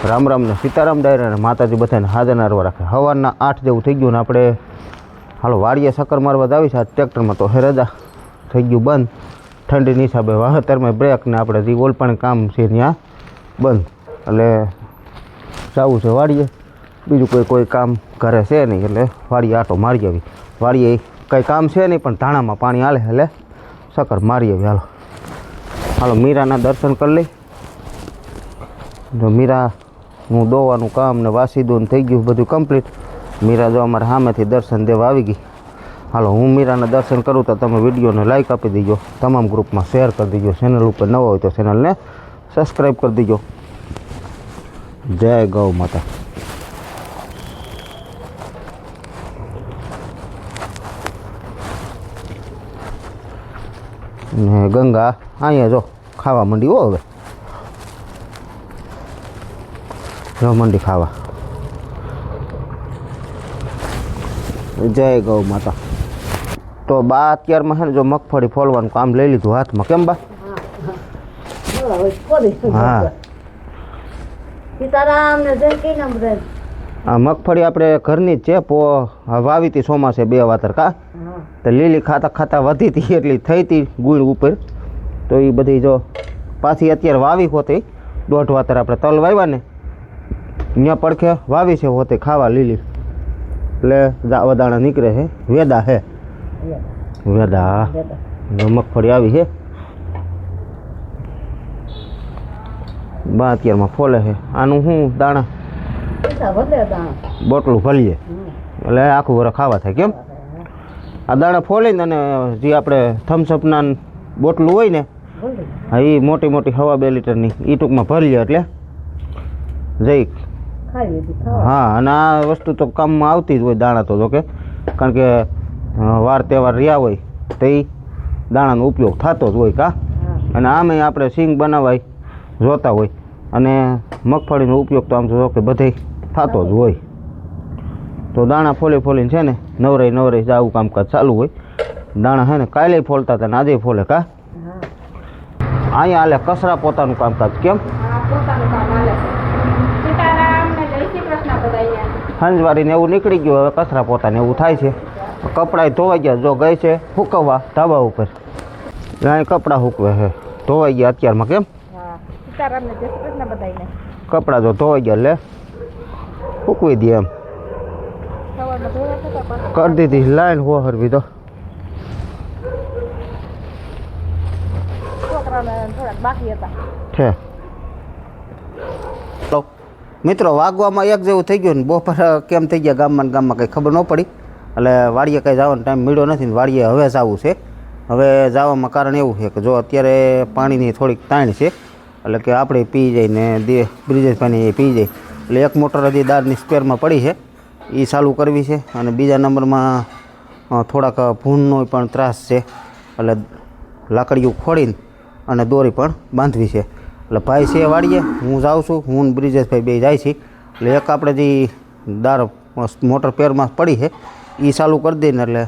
રામ રામ ને સીતારામ ડાયરા અને માતાજી બધાને હાજર નારવા રાખે. સવારના 8 જેવું થઈ ગયું ને આપણે હાલો વાડીએ સકર મારવા આવી છે. ટ્રેક્ટરમાં તો રજા થઈ ગયું બંધ. ઠંડીની હિસાબે વાહતરમાં બ્રેક ને આપણે જે ઓલપાણી કામ છે ત્યાં બંધ. એટલે જવું છે વાડીએ. બીજું કોઈ કામ ઘરે છે નહીં એટલે વાડીએ આટો મારી આવી. વાડીએ કંઈ કામ છે નહીં પણ ધાણામાં પાણી હાલે એટલે સકર મારી આવી. હાલો હાલો મીરાના દર્શન કરી લઈ. જો મીરા હું દોવાનું કામ ને વાસી દોન થઈ ગયું બધું કમ્પ્લીટ. મીરા જો અમારે સામેથી દર્શન દેવા આવી ગઈ. હાલો હું મીરાના દર્શન કરું તો તમે વિડીયોને લાઈક આપી દેજો, તમામ ગ્રુપમાં શેર કરી દેજો. ચેનલ ઉપર નવો હોય તો ચેનલને સબસ્ક્રાઈબ કરી દેજો. જય ગૌ માતા. ને ગંગા અહીંયા જો ખાવા માંડી હો. હવે જો મંડી ખાવા. જય ગૌ માતા. તો બા અત્યારમાં છે ને જો મગફળી ફોલવાનું કામ લઈ લીધું હાથમાં. કેમ બા? હા સીતારામ ને જય કઈ નામ રે. આ મગફળી આપણે ઘરની જ છે. વાવી હતી ચોમાસે 2 વાતર કા તો લીલી ખાતા ખાતા વધી હતી એટલી થઈ હતી ગુણ ઉપર. તો એ બધી જો પાછી અત્યારે વાવી હોતી 1.5 વાતર આપણે તલ વાવ્યા ને ત્યાં પડખે વાવી છે હોતે ખાવા લીલી. એટલે વદાણા નીકળે છે. વેદા હે વેદા મગફળી આવી છે. બા અત્યારમાં ફોલે છે. આનું શું દાણા બોટલું ભરીએ એટલે આખું વરસ ખાવા થાય. કેમ આ દાણા ફોલીને અને જે આપણે થમ્સઅપના બોટલું હોય ને હા એ મોટી મોટી 2.5 લીટરની એ ટૂંકમાં ભરીએ એટલે જઈ. હા અને આ વસ્તુ તો કામમાં આવતી જ હોય દાણા તો જોકે, કારણ કે વાર તહેવાર રહ્યા હોય તો એ દાણાનો ઉપયોગ થતો જ હોય કા. અને આમે આપણે સિંગ બનાવાય જોતા હોય અને મગફળીનો ઉપયોગ તો આમ જો કે બધે થતો જ હોય. તો દાણા ફોલી ફોલીને છે ને નવરાઈ જ આવું કામકાજ ચાલુ હોય. દાણા છે ને કાલે ફોલતા હતા ને આજે ફોલે કા. અહીંયા હાલે કચરા પોતાનું કામકાજ. કેમ હંજવારીને એવું નીકળી ગયું. હવે કચરા પોતાને એવું થાય છે. કપડાં ધોવાઈ ગયા. જો ગઈ છે હુકવવા ધાબા ઉપર. અહીં કપડાં હુકવે છે ધોવાઈ ગયા અત્યારમાં. કેમ કપડાં જો ધોવાઈ ગયા એટલે હુકવી દે એમ કરી દીધી લાઈન હોહરવી. તો મિત્રો વાગવામાં 1 જેવું થઈ ગયું ને બપોર કેમ થઈ ગયા ગામમાં કંઈ ખબર ન પડી. એટલે વાડીએ કંઈ જવાનો ટાઈમ મળ્યો નથી ને વાડીએ હવે જવું છે. હવે જવામાં કારણ એવું છે કે જો અત્યારે પાણીની થોડીક તાણ છે એટલે કે આપણે પી જાય ને બ્રિજેશ પાણી પી જાય એટલે 1 મોટર હજી દાળની સ્પેરમાં પડી છે એ ચાલુ કરવી છે. અને બીજા નંબરમાં થોડાક ભૂનનો પણ ત્રાસ છે એટલે લાકડીઓ ખોડીને અને દોરી પણ બાંધવી છે. એટલે ભાઈ છે વાડીએ, હું જાઉં છું. હું બ્રિજેશભાઈ બે જાય છે. એટલે એક આપણે જે દાળ મોટર પેરમાં પડી છે એ ચાલુ કરી દઈને એટલે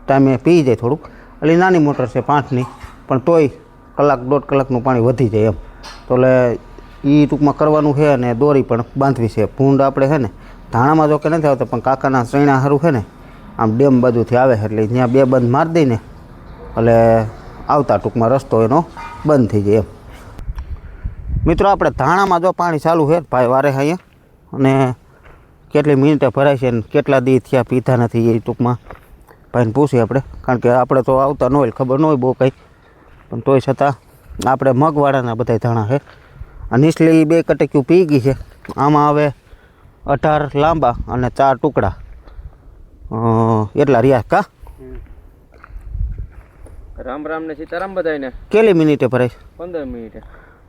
ટાઈમે પી જાય થોડુંક. એટલે નાની મોટર છે 5ની પણ તોય 1-1.5 કલાકનું પાણી વધી જાય એમ. તો એટલે એ ટૂંકમાં કરવાનું છે અને દોરી પણ બાંધવી છે. ભૂંડ આપણે છે ને ધાણામાં જો કે નથી આવતા પણ કાકાના સૈણા સારું છે ને આમ ડેમ બાજુથી આવે એટલે ત્યાં 2 બંધ મારી દઈને એટલે આવતા ટૂંકમાં રસ્તો એનો બંધ થઈ જાય એમ. મિત્રો આપણે ધાણામાં જો પાણી ચાલુ છે ભાઈ વારે અહીંયા અને કેટલી મિનિટે ભરાય છે ને કેટલા દી થયા પીધા નથી એ ટૂંકમાં ભાઈને પૂછીએ આપણે. કારણ કે આપણે તો આવતા ન હોય ખબર ન હોય બહુ કંઈ પણ તોય છતાં આપણે મગવાળાના બધા ધાણા છે. આ નીચલી 2 કટક્યું પી ગઈ છે. આમાં હવે 18 લાંબા અને 4 ટુકડા એટલા રહ્યા કા. રામ રામ ને સીતારામ બધાને. કેટલી મિનિટે ભરાય? 15 મિનિટે.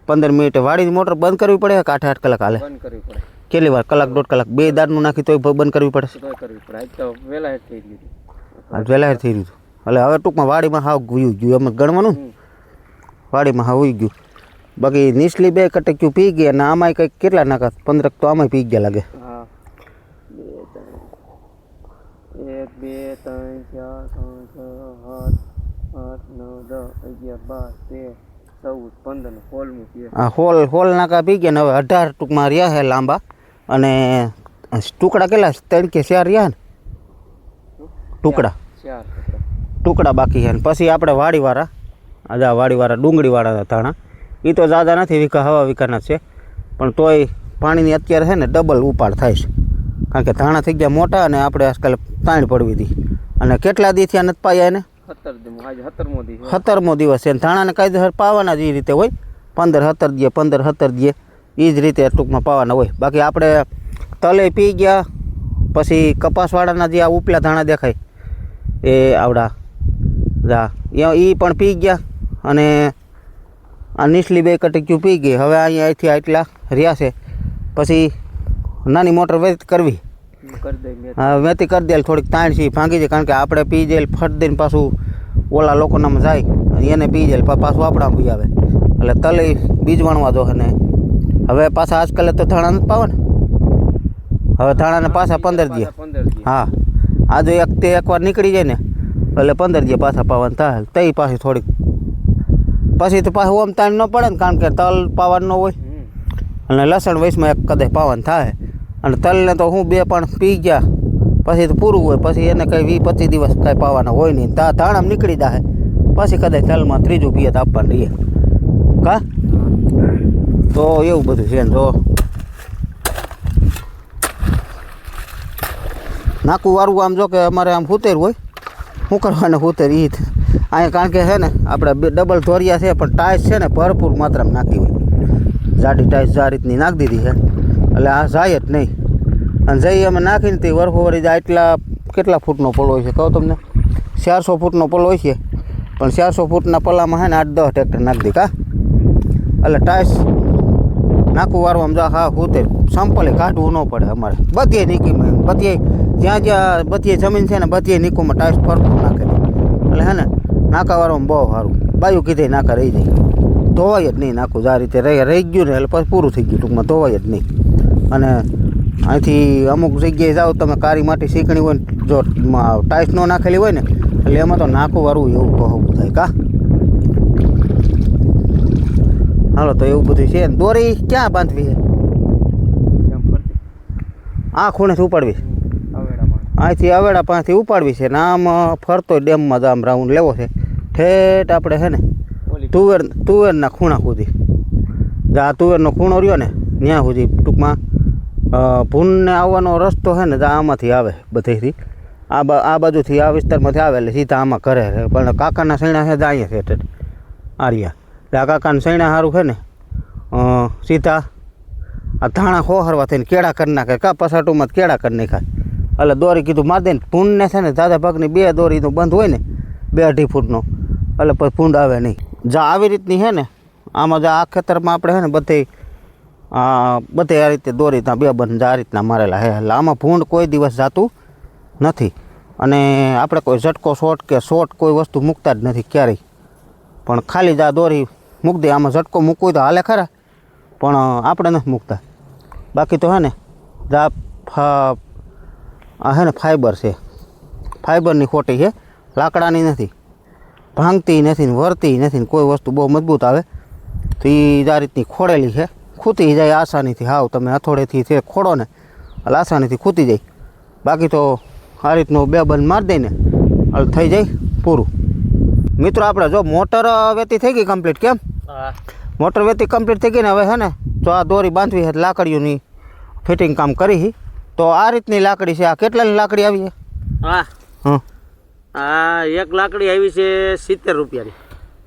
15 મિનિટે. વાડીની મોટર બંધ કરવી પડે કે 8-8 કલાક હાલે? બંધ કરવી પડે. કેટલી વાર? 1-1.5 કલાક. 2 દાળનું નાખી તોય બંધ કરવી પડે? તોય કરવી પડે. આજ તો વહેલા થઈ ગયું. આજ વહેલા થઈ ગયું. એટલે હવે ટૂંકમાં વાડીમાં હાવ ગયું એમ ગણવાનું ને. વાડીમાં હાવ ઉઈ ગયું. બાકી નીચલી 2 કટક્યું પી ગયા અને આમાંય કંઈક કેટલા નાખા? 15 તો આમાંય પી ગયા લાગે. હા 1 2 3 4 5 6 7 8 9 10 11 12 13 14 15 હોલનું છે. આ હોલ નાકા પી ગયા ને હવે 18 ટૂંકમાં રહ્યા છે લાંબા. અને ટુકડા કેટલા 3 કે 4 રહ્યા ને ટુકડા 4 ટુકડા બાકી છે. ને પછી આપણે વાડીવાળા વાડીવાળા ડુંગળીવાળા ધાણા એ તો ઝાઝા નથી, વીઘા હવા વીઘાના જ છે, પણ તોય પાણીની અત્યારે છે ને ડબલ ઉપાડ થાય છે. કારણ કે ધાણા થઈ ગયા મોટા અને આપણે આજકાલ તાણ પડવી હતી. અને કેટલા દી થયા નથી પાયા એને? 17મો દિવસ છે. ધાણાને કાયદેસર પાવાના જ એ રીતે હોય, 15 17 દે એ જ રીતે ટૂંકમાં પાવાના હોય. બાકી આપણે તલે પી ગયા પછી કપાસવાળાના જે આ ઉપલા ધાણા દેખાય એ આવડા એ પણ પી ગયા. અને આ નીચલી 2 કટકીઓ પી ગઈ. હવે અહીંયા અહીંથી આટલા રહ્યા છે. પછી નાની મોટર વેતી કરવી, વેતી કરી દે થોડીક તાણ છે ભાંગી જાય. કારણ કે આપણે પી જાય ફટ દઈને પાછું ઓલા લોકોનામાં જાય અને એને પી જાય પાછું આપણામાં બી આવે. એટલે તલે બીજ વણવા દો. અને હવે પાછા આજકાલ તો ધાણા નથી પાવા ને, હવે ધાણાને પાછા 15 દે. હા, આજે એકવાર નીકળી જાય ને એટલે 15 દે પાછા પાવાનું થાય. તઈ પાછી થોડીક પછી તો પાછું ઓમ તાણ ન પડે ને, કારણ કે તલ પાવાનું ન હોય. અને લસણ વયસમાં એક કદાચ પાવાનું થાય. અને તલને તો હું 2 પણ પી ગયા પછી તો પૂરું હોય. પછી એને કંઈ 20 25 દિવસ કાંઈ પાવાના હોય નહીં. ધાણામાં નીકળી જાય પછી કદાચ તલમાં ત્રીજું પિયત આપવાનું રહીએ કા. તો એવું બધું છે ને. તો નાકું વાળું આમ જો કે અમારે આમ હુતેર હોય, શું કરવાને હુતેર એ અહીંયા. કારણ કે છે ને આપણે ડબલ ધોરિયા છે પણ ટાઈસ છે ને ભરપૂર માત્રામાં નાખી હોય. જાડી ટાઈસ આ રીતની નાખી દીધી છે એટલે આ જાય જ નહીં. અને જઈ અમે નાખીને તે વરફો વળી જાય. એટલા કેટલા ફૂટનો પલો હોય છે કહું તમને? 400 ફૂટનો પલો હોય છે. પણ 400 ફૂટના પલામાં છે ને 8-10 ટ્રેક્ટર નાખી દી કા. એટલે ટાઈસ નાખું વારવામાં જા હા હુતેર સંપલે કાઢવું ન પડે અમારે. બધીએ નીકીમાં બધીએ જ્યાં બધીએ જમીન છે ને બધીએ નીકુમાં ટાઈસ ભરપૂર નાખે. એટલે હે ને નાકા વાળવામાં બહુ સારું. બાયું કીધે નાકા રહી જાય, ધોવાય જ નહીં. નાખું આ રીતે રહી ગયું ને એટલે પછી પૂરું થઈ ગયું. ટૂંકમાં ધોવાય જ નહીં. અને અહીંથી અમુક જગ્યાએ જાઓ તમે કાળી માટી શીકણી હોય ને, જો ટાઈસ ન નાખેલી હોય ને એટલે એમાં તો નાખું વાળું એવું કહું થાય કા. હાલો તો એવું બધું છે. દોરી ક્યાં બાંધવી છે? આ ખૂણેથી ઉપાડવી, અહીંથી અવેડા પાસેથી ઉપાડવી છે ને આમ ફરતો ડેમમાં જ આમ રાઉન્ડ લેવો છે. ઠેઠ આપણે છે ને તુવેરના ખૂણા સુધી, આ તુવેરનો ખૂણો રહ્યો ને ત્યાં સુધી ટૂંકમાં ભૂનને આવવાનો રસ્તો છે ને આમાંથી આવે બધેથી. આ બાજુથી આ વિસ્તારમાંથી આવે એટલે સીધા આમાં ઘરે રહે. પણ કાકાના સૈણા છે અહીંયા છે ઠેઠ આર્યા. એટલે આ કાકાના સૈણા સારું છે ને સીધા આ ધાણા હોહરવા થઈને કેળા કરી નાખે કા. પસાટુમાં કેળા કરી નાખાય. એટલે દોરી કીધું મારી દઈને ભૂનને છે ને દાદા ભાગની 2 દોરીનો બંધ હોય ને 2-2.5 ફૂટનો એટલે પછી ભૂંડ આવે નહીં. જા આવી રીતની છે ને આમાં જા આ ખેતરમાં આપણે છે ને બધે આ રીતે દોરી ત્યાં 2 બંધ આ રીતના મારેલા છે. એટલે આમાં ભૂંડ કોઈ દિવસ જાતું નથી. અને આપણે કોઈ ઝટકો શોર્ટ કોઈ વસ્તુ મૂકતા જ નથી ક્યારેય. પણ ખાલી જ આ દોરી મૂકી દે. આમાં ઝટકો મૂકવું તો હાલે ખરા પણ આપણે નથી મૂકતા. બાકી તો હે ને આ હે ને ફાઈબર છે, ફાઈબરની ખોટી છે, લાકડાની નથી. ભાંગતી નથી ને વરતી નથી ને કોઈ વસ્તુ બહુ મજબૂત આવે તો એ આ રીતની ખોડેલી છે. ખૂતી જાય આસાનીથી. હાવ તમે હથોડેથી છે ખોડો ને એટલે આસાનીથી ખૂતી જાય. બાકી તો આ રીતનું 2 બંધ મારી દઈને એટલે થઈ જાય પૂરું. મિત્રો આપણે જો મોટર વેતી થઈ ગઈ કમ્પ્લીટ. કેમ મોટર વેતી કમ્પ્લીટ થઈ ગઈ ને હવે છે ને જો આ દોરી બાંધવી છે લાકડીઓની ફિટિંગ કામ કરી. તો આ રીતની લાકડી છે. આ કેટલાની લાકડી આવી છે? આ એક લાકડી આવી છે 70 રૂપિયાની.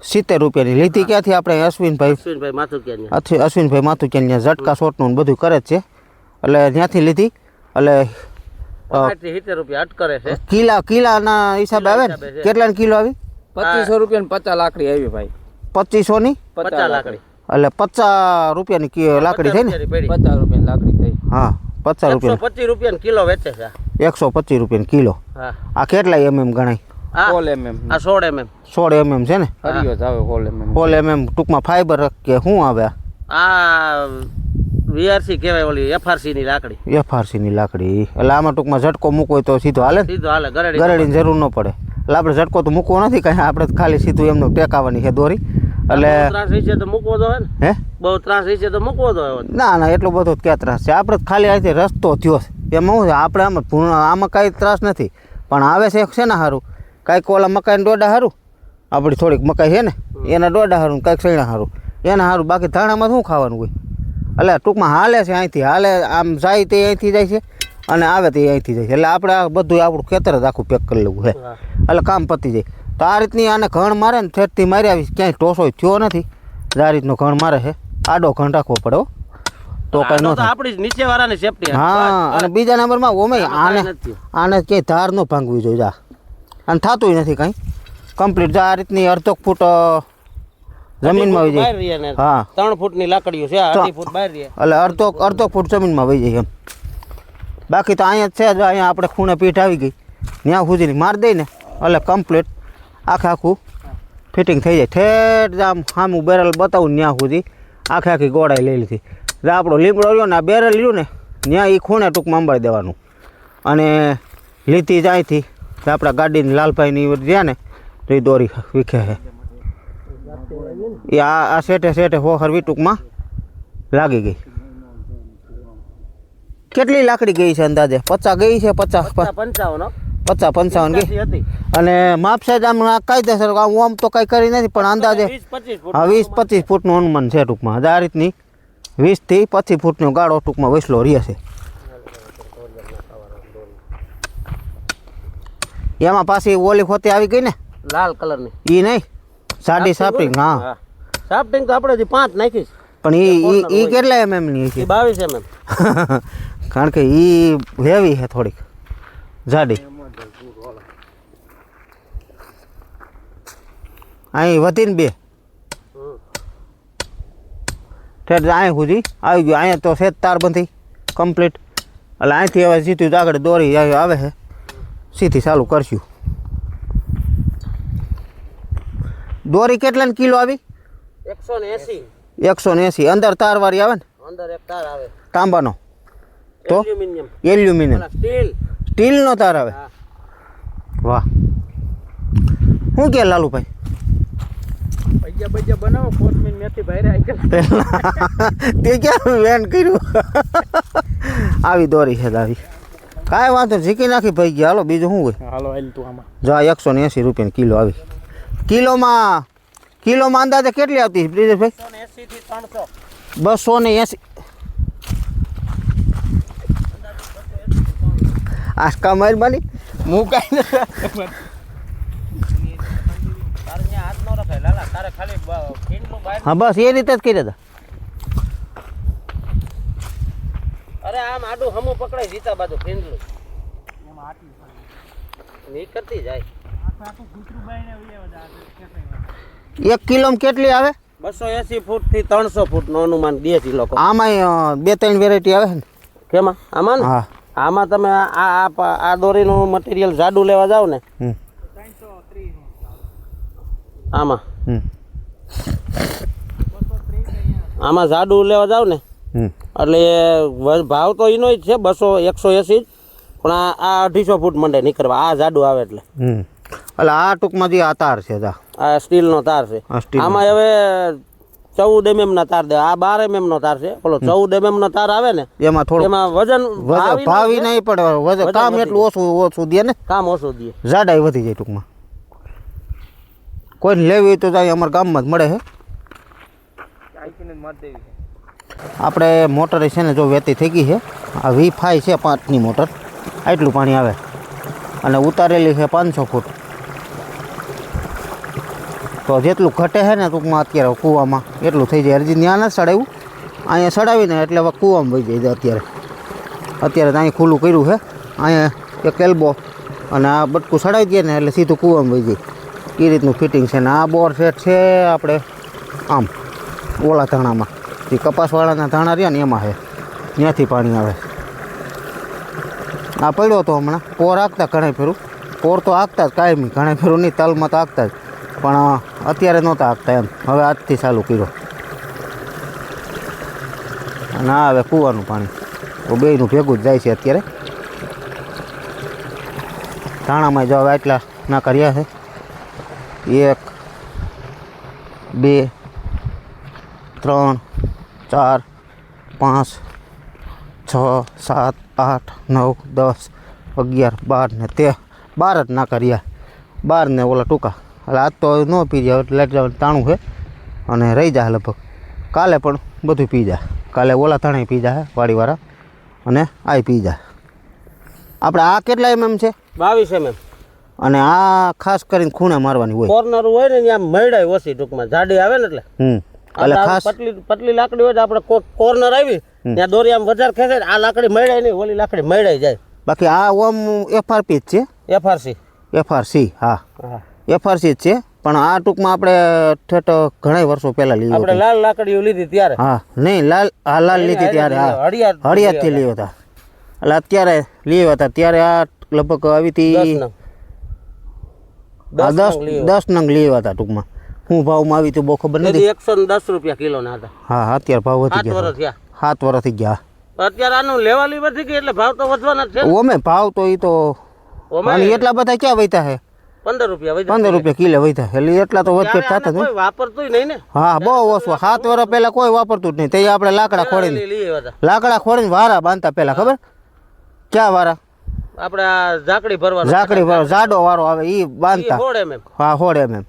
70 રૂપિયાની લીધી ક્યાંથી આપણે? અશ્વિનભાઈ માથુકિયાની. અશ્વિનભાઈ માથુકિયાની ઝટકા શોટનું બધું કરે જ છે એટલે ત્યાંથી લીધી. એટલે 70 રૂપિયા અટ કરે છે. કિલાના હિસાબે આવે ને? કેટલાની કિલો આવી? 2500 રૂપિયાની 50 લાકડી આવી ભાઈ. 2500 ની 50 લાકડી એટલે 50 રૂપિયાની લાકડી થઈ ને? 50 રૂપિયાની લાકડી થઈ. હા 50 રૂપિયા. 125 રૂપિયાની કિલો વેચે છે. 125 રૂપિયાની કિલો. હા આ કેટલા MM ગણાય? હોલ MM. આ 16 mm. 16 MM છે ને? હરિયો જ આવે હોલ MM. હોલ MM ટૂંકમાં ફાઈબર કે શું આવે? આ VRC કહેવાય, ઓલી FRC ની લાકડી. FRC ની લાકડી. એટલે આમાં ટૂંકમાં ઝટકો મૂકવો હોય તો સીધો હાલે? સીધો હાલે, ગરેડીની જરૂર ન પડે. એટલે આપણે ઝટકો તો મૂકવો નથી કાંઈ. આપણે ખાલી સીધું એમનું ટેકાવાની છે દોરી એટલે બહુ ત્રાસ હશે તો મૂકવો તો હોય ને હે બહુ ત્રાસ હશે તો મૂકવો તો હોય ના ના એટલો બધો જ ક્યાં ત્રાસ છે આપણે તો ખાલી અહીંથી રસ્તો થયો છે એમાં શું છે આપણે આમાં કાંઈ ત્રાસ નથી પણ આવે છે ને સારું કાંઈક ઓલા મકાઈને દોડા સારું આપણી થોડીક મકાઈ છે ને એના દોડા સારું કાંઈક સૈણા સારું એના સારું બાકી ધાણામાં શું ખાવાનું હોય એટલે ટૂંકમાં હાલે છે અહીંથી હાલે આમ જાય તે અહીંથી જાય છે અને આવે તે અહીંથી જાય છે એટલે આપણે આ બધું આપણું ખેતર જ આખું પેક કરી લેવું છે એટલે કામ પતી જાય તો આ રીતની આને ઘણ મારે ને ઠેઠથી મારી આવી ક્યાંય ટોસો થયો નથી આ રીતનો ઘણ મારે છે આડો ઘણ રાખવો પડે હો તો કઈ ન થાય આપણી નીચે વાળાની સેફટી હા અને બીજા નંબરમાં ઓમે આને આને ક્યાંય ધાર ન ભાંગવી જોઈએ જા અને થતું નથી કાંઈ કમ્પ્લીટ જા આ રીતની અડધો ફૂટ જમીનમાં આવી જાય હા 3 ફૂટની લાકડીઓ છે 2.5 ફૂટ બહાર રહે એટલે અડધો ફૂટ જમીનમાં વહી જાય એમ બાકી તો અહીંયા જ છે જો અહીંયા આપણે ખૂણે પીઠ આવી ગઈ ત્યાં સુધીની મારી દઈને એટલે કમ્પ્લીટ આખું ફિટિંગ થઈ જાય ઠેઠ આમ સામું બેરલ બતાવું ત્યાં સુધી આખી ગોળાઈ લઈ લીધી એટલે આપણો લીમડો રહ્યો ને આ બેરલ રહ્યું ને ત્યાં એ ખૂણે ટૂંકમાં અંબાડી દેવાનું અને લીધી જ અહીંથી આપણા ગાડીની લાલભાઈની રહ્યા ને તો એ દોરી વીખે છે એ આ સેટે હોખરવી ટૂંકમાં લાગી ગઈ કેટલી લાકડી ગઈ છે અંદાજે 50 ગઈ છે 50 55 ગઈ હતી અને માપ સાઈડ આમ કાયદેસર આમ તો કઈ કરી નથી પણ અંદાજે 20-25 ફૂટ હા 20-25 ફૂટનું અનુમાન છે ટૂંકમાં આ રીતની 20 થી 25 ફૂટનો ગાળો ટૂંકમાં વસલો રહે છે એમાં પાછી ઓલી ખોતી આવી ગઈ ને લાલ કલરની એ નહીં સાડી સાપટિંગ હા સાફ્ટિંગ તો આપણે 5 નાખીશ પણ એ કેટલા એમએમની છે 22 mm કારણ કે એ હેવી છે થોડીક જાડી અહીં વધીને 2 ઠેઠ અહીં સુધી આવી ગયું અહીંયા તો છે તારબંધી કમ્પ્લીટ એટલે અહીંથી હવે સીધું આગળ દોરી આવે છે સીધી ચાલુ કરશું દોરી કેટલાની કિલો આવી 180 180 અંદર તારવાળી આવે ને અંદર એક તાર આવે તાંબાનો તો એલ્યુમિનિયમ એલ્યુમિનિયમ સ્ટીલનો તાર આવે વાહ શું કે લાલુભાઈ ભજીયા બનાવો કોથમીર મેથી ભાઈ તે ક્યાં વેન કર્યું આવી દોરી છે આવી કાંઈ વાંધો ઝીકી નાખી ભાઈ ગયા હાલો બીજું શું હોય હાલો આલ તું આમાં જો 180 રૂપિયાની કિલો આવી કિલોમાં અંદાજે કેટલી આવતી બ્રિજેશભાઈ 180 થી 300 280 આસ્કા મહેરબાની હું કાંઈ હા બસ એ રીતે જ કર્યા હતા અરે આમ આડું હમું પકડાય જીતા બાજુ ફેંદલું ની કરતી જાય 1 કિલોમાં કેટલી આવે 280 ફૂટ થી 300 ફૂટ નું અનુમાન દે છે લોકો આમાં 2-3 વેરાયટી આવે ને કેમાં આમાં ને હા આમાં તમે આ દોરીનું મટીરિયલ જાડું લેવા જાવ ને આમાં આમાં જાડું લેવા જાવ ને એટલે ભાવ તો એનો જ છે 180 પણ આ 250 ફૂટ મંડે નીકળવા આ જાડું આવે એટલે એટલે આ ટૂંકમાં જે આ તાર છે આ સ્ટીલનો તાર છે આમાં હવે 14 mm ના તાર દે આ 12 mm નો તાર છે ઓલો 14 mm નો તાર આવે ને એમાં થોડું એમાં વજન ભાવી નહીં પડે વજન કામ એટલું ઓછું દે ને કામ ઓછું દે જાડાઈ વધી જાય ટૂંકમાં કોઈને લેવી હોય તો જાય અમારા ગામમાં જ મળે છે આપણે મોટર છે ને જો વેતી થઈ ગઈ છે આ V5 છે 5ની મોટર આટલું પાણી આવે અને ઉતારેલી છે 500 ફૂટ તો જેટલું ઘટે છે ને ટૂંકમાં અત્યારે કૂવામાં એટલું થઈ જાય હજી ત્યાં નથી સડાવ્યું અહીંયા સડાવીને એટલે હવે કૂવામાં વહી જાય અત્યારે તો અહીં ખુલ્લું કર્યું છે અહીંયા એક એલ્બો અને આ બટકું સડાવી દઈએ ને એટલે સીધું કૂવામાં વહી જાય એ રીતનું ફિટિંગ છે ને આ બોર સેટ છે આપણે આમ ઓલા ધાણામાં જે કપાસવાળાના ધાણા રહ્યા ને એમાં છે ત્યાંથી પાણી આવે આ પડ્યો તો હમણાં પોર હાંકતા ઘણા ફેરું પોર તો હાંકતા જ કાયમી ઘણા ફેરું નહીં તલમાં તો હાંકતા જ પણ અત્યારે નહોતા હાંકતા એમ હવે આજથી ચાલુ કર્યો અને આ હવે કૂવાનું પાણી તો બેયનું ભેગું જ જાય છે અત્યારે ધાણામાં જો હવે આટલા ના કર્યા છે 1 2 3 4 5 6 7 8 9 10 11 12 ને 13 12 જ નાકા રહ્યા 12 ને ઓલા ટૂંકા એટલે આજ તો ન પી જાય એટલે લાઈટ જવાનું તાણું છે અને રહી જાય લગભગ કાલે પણ બધું પી જાય કાલે ઓલા તાણે પી જાય વાડીવાળા અને આ પી જાય આપણે આ કેટલા mm છે 22 mm અને આ ખાસ કરીને ખૂણે મારવાની હોય કોર્નર હોય ને ત્યાં મયડાય ઓછી ટૂંકમાં જાડી આવે ને એટલે એટલે ખાસ પતલી લાકડી હોય તો આપણે કોર્નર આવી ત્યાં દોરી આમ વધારે ખેંચે આ લાકડી મયડાય નહીં ઓલી લાકડી મયડાઈ જાય બાકી આ ઓમ FRP જ છે FRC હા FRC જ છે પણ આ ટૂંકમાં આપણે ઠેઠ ઘણા વર્ષો પહેલા લીધી આપણે લાલ લાકડીઓ લીધી ત્યારે હા નહીં લાલ લીધી ત્યારે હા હળિયાદથી લીધા હતા એટલે અત્યારે લીધા હતા ત્યારે આ લગભગ આવી હતી 10 નંગ લીધા હતા ટૂંકમાં શું ભાવમાં આવી હતી બહુ ખબર નથી 110 રૂપિયા કિલો ના હતા હા અત્યારે ભાવ વધી ગયા 7 વર્ષ થઈ ગયા અત્યારે આનું લેવાલી વધી ગઈ એટલે ભાવ તો વધવાના જ છે ઓમે ભાવ તો એ તો એટલા બધા ક્યાં વૈતા છે 15 રૂપિયા 15 રૂપિયા કિલો વૈતા એટલે એટલા તો વધઘટ થતા કોઈ વાપરતું નહીં ને હા બહુ ઓછું 7 વર્ષ પહેલા કોઈ વાપરતું જ નહીં તે આપણે લાકડા ખોડીને વારા બાંધતા પહેલા ખબર ક્યાં વારા આપણે આ ઝાકડી ભરવાનો જાડો વારો આવે ઈ બાંધતા હા 16 mm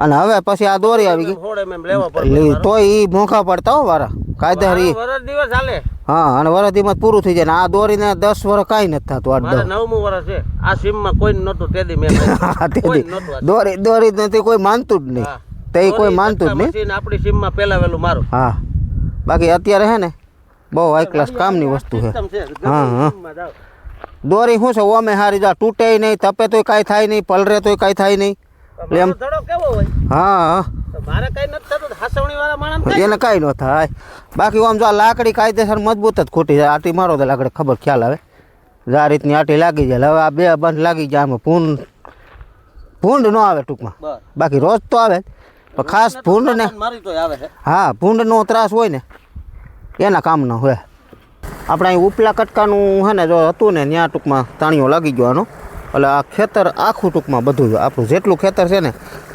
અને હવે પછી આ દોરી આવી ગઈ 16 mm લેવા પડે તોય ઈ મોંઘા પડતા હો વારા કાયદેસર ઈ વરસ દિવસ હાલે હા અને વરસદીમાં પૂરું થઈ જાય ને આ દોરીને 10 વર્ષ કાંઈ નથી થતું આ મારે 9મું વર્ષ છે આ સીમમાં કોઈ નહોતું તેદી મેં દોરી નથી કોઈ માનતું જ નહીં તે કોઈ માનતું જ નહીં આપણી સીમમાં પેલાવેલું મારું હા બાકી અત્યારે હે ને બહુ હાઈ ક્લાસ કામની વસ્તુ છે હા હા દોરી શું છે ઓમે હારી જા તૂટે નહીં તપે તોય કાંઈ થાય નહીં પલરે તોય કાંઈ થાય નહીં એમ કેવો હોય હા મારે કઈ નથી થતું હાસવણી વાળા માણસ એને કાંઈ ન થાય બાકી આમ જો આ લાકડી કાયદેસર મજબૂત જ ખોટી જાય આટી મારો તો લાકડી ખબર ખ્યાલ આવે આ રીતની આટી લાગી જાય હવે આ બે બંધ લાગી જાય આમાં ભૂંડ ન આવે ટૂંકમાં બાકી રોજ તો આવે પણ ખાસ ભૂંડ ને હા ભૂંડનો ત્રાસ હોય ને એના કામનો હોય આપણે અહીં ઉપલા કટકાનું છે ને જો હતું ને ત્યાં ટૂંકમાં તાણીઓ લાગી ગયો આનો એટલે આ ખેતર આખું ટૂંકમાં બધું આપણું જેટલું ખેતર છે ને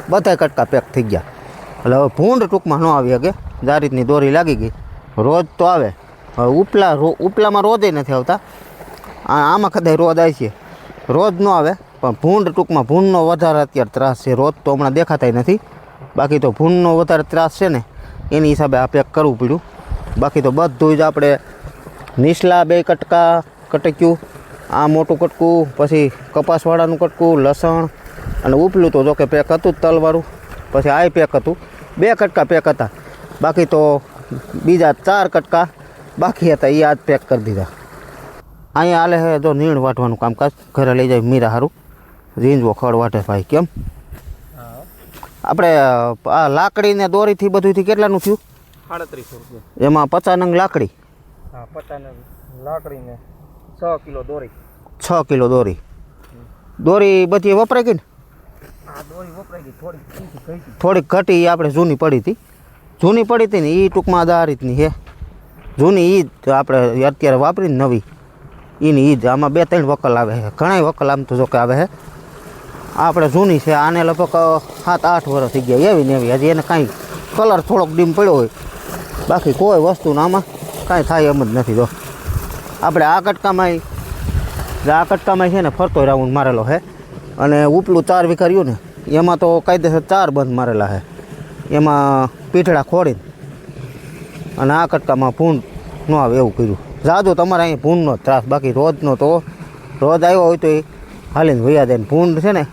બધાય કટકા પેક થઈ ગયા એટલે હવે ભૂંડ ટૂંકમાં ન આવી શકે આ રીતની દોરી લાગી ગઈ રોજ તો આવે હવે ઉપલામાં રોજે નથી આવતા આમાં કદાચ રોજ આવે છે રોજ ન આવે પણ ભૂંડ ટૂંકમાં ભૂંડનો વધારે અત્યારે ત્રાસ છે રોજ તો હમણાં દેખાતાય નથી બાકી તો ભૂંડનો વધારે ત્રાસ છે ને એની હિસાબે આ પેક કરવું પડ્યું બાકી તો બધું જ આપણે નીચલા 2 કટકા કટક્યું આ મોટું કટકું પછી કપાસવાળાનું કટકું લસણ અને ઉપલું તો જો કે પેક હતું જ તલવાળું પછી આ પેક હતું 2 કટકા પેક હતા બાકી તો બીજા 4 કટકા બાકી હતા એ આજ પેક કરી દીધા અહીંયા હાલે છે જો નીણ વાટવાનું કામકાજ ઘરે લઈ જાય મીરા સારું રીંજવો ખડ વાટે ભાઈ કેમ આપણે આ લાકડીને દોરીથી બધુંથી કેટલાનું થયું 3800 રૂપિયા એમાં 50 નંગ લાકડી હા 50 નંગ લાકડી ને 6 કિલો દોરી 6 કિલો દોરી બધી વપરાઈ ગઈ ને આ દોરી વપરાઈ ગઈ થોડીક ઘટી આપણે જૂની પડી હતી ને એ ટૂંકમાં આ રીતની છે જૂની ઈ જ આપણે અત્યારે વાપરીને નવી એની ઈ જ આમાં 2-3 વકલ આવે છે ઘણા વકલ આમ તો જો કે આવે છે આપણે જૂની છે આને લગભગ 7-8 વર્ષ થઈ ગયા એવી ને એવી હજી એને કાંઈ કલર થોડોક ડીમ પડ્યો હોય બાકી કોઈ વસ્તુને આમાં કાંઈ થાય એમ જ નથી જો આપણે આ કટકામાં છે ને ફરતો રાઉન્ડ મારેલો છે અને ઉપલું 4 વીઘા રહ્યું ને એમાં તો કાયદેસર 4 બંધ મારેલા છે એમાં પીઠડા ખોડીને અને આ કટકામાં ભૂંડ ન આવે એવું કર્યું જાદુ તમારે અહીં ભૂંડનો ત્રાસ બાકી રોજનો તો રોજ આવ્યો હોય તો એ હાલીને વૈયા દે ભૂંડ છે ને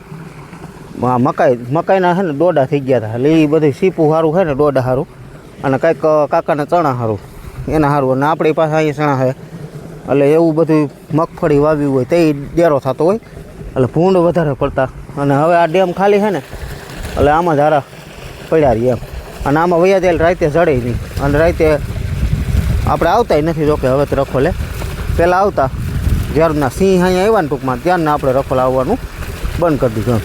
મકાઈના છે ને ડોડા થઈ ગયા હતા એટલે એ બધું સીપું સારું છે ને ડોડા સારું અને કંઈક કાકાના ચણા સારું એના સારું અને આપણી પાસે અહીં ચણા છે એટલે એવું બધું મગફળી વાવ્યું હોય તે ડેરો થતો હોય એટલે ભૂંડ વધારે પડતા અને હવે આ ડેમ ખાલી છે ને એટલે આમાં ધારા પડ્યા રહીએ એમ અને આમાં વૈયા દે રાતે જડે નહીં અને રાતે આપણે આવતાય નથી જોકે હવે તો રખોલે પહેલાં આવતા જ્યારના સિંહ અહીંયા આવ્યા ને ટૂંકમાં ત્યારના આપણે રખોલ આવવાનું બંધ કરી દીધું